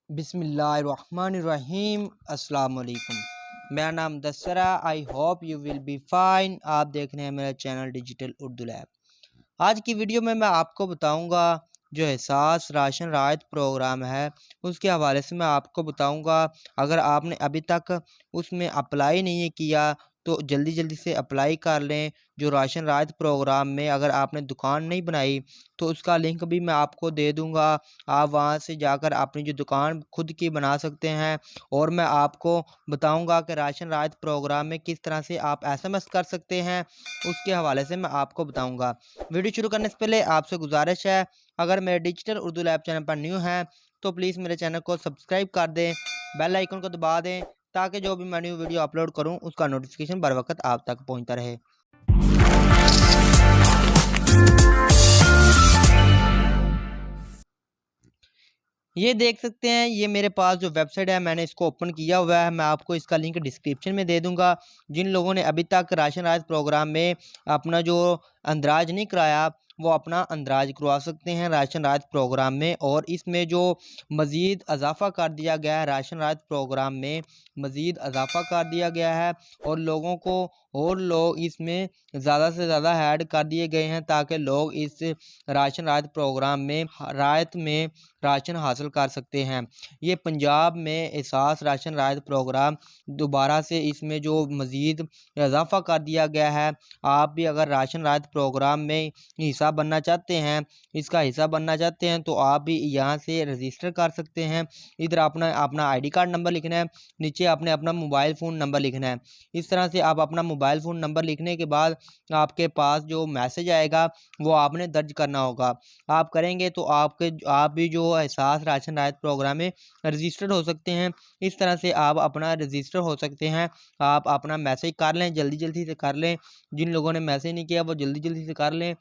बिस्मिल्लाहिर्रहमानिर्रहीम। अस्सलाम वालेकुम। मेरा नाम Dasra. I hope you will be fine. आप देख रहे हैं मेरा चैनल डिजिटल उर्दू लैब। आज की वीडियो में मैं आपको बताऊंगा जो एहसास राशन राहत प्रोग्राम है उसके हवाले से मैं आपको बताऊंगा। अगर आपने अभी तक उसमें अप्लाई नहीं किया तो जल्दी जल्दी से अप्लाई कर लें। जो राशन राहत प्रोग्राम में अगर आपने दुकान नहीं बनाई तो उसका लिंक भी मैं आपको दे दूंगा। आप वहां से जाकर अपनी जो दुकान खुद की बना सकते हैं। और मैं आपको बताऊंगा कि राशन राहत प्रोग्राम में किस तरह से आप एसएमएस कर सकते हैं, उसके हवाले से मैं आपको बताऊंगा। वीडियो शुरू करने से पहले आपसे गुजारिश है, अगर मेरे डिजिटल उर्दू लैब चैनल पर न्यू हैं तो प्लीज़ मेरे चैनल को सब्सक्राइब कर दें, बेल आइकन को दबा दें ताकि जो भी मैं न्यू वीडियो अपलोड करूं उसका नोटिफिकेशन बर वक्त आप तक पहुंचता रहे। ये देख सकते हैं, ये मेरे पास जो वेबसाइट है मैंने इसको ओपन किया हुआ है। मैं आपको इसका लिंक डिस्क्रिप्शन में दे दूंगा। जिन लोगों ने अभी तक राशन राहत प्रोग्राम में अपना जो अंदराज नहीं कराया वो अपना अंदराज करवा सकते हैं राशन राहत प्रोग्राम में। और इसमें जो मज़ीद इजाफ़ा कर दिया गया है, राशन राहत प्रोग्राम में मज़ीद इजाफ़ा कर दिया गया है और लोगों को और लोग इसमें ज़्यादा से ज़्यादा ऐड कर दिए गए हैं ताकि लोग इस राशन राहत प्रोग्राम में राहत में राशन हासिल कर सकते हैं। ये पंजाब में एहसास राशन राहत प्रोग्राम दोबारा से इसमें जो मज़ीद इजाफ़ा कर दिया गया है। आप भी अगर राशन राहत प्रोग्राम में हिस्सा बनना चाहते हैं, इसका हिस्सा बनना चाहते हैं तो आप भी यहाँ से रजिस्टर कर सकते हैं। इधर अपना अपना आईडी कार्ड नंबर लिखना है, नीचे आपने अपना मोबाइल फ़ोन नंबर लिखना है। इस तरह से आप अपना मोबाइल फ़ोन नंबर लिखने के बाद आपके पास जो मैसेज आएगा वो आपने दर्ज करना होगा। आप करेंगे तो आप भी जो एहसास राशन राहत प्रोग्राम में रजिस्टर्ड हो सकते हैं। इस तरह से आप अपना रजिस्टर हो सकते हैं। आप अपना मैसेज कर लें, जल्दी जल्दी से कर लें। जिन लोगों ने मैसेज नहीं किया वो जल्दी जल्दी से कर लें।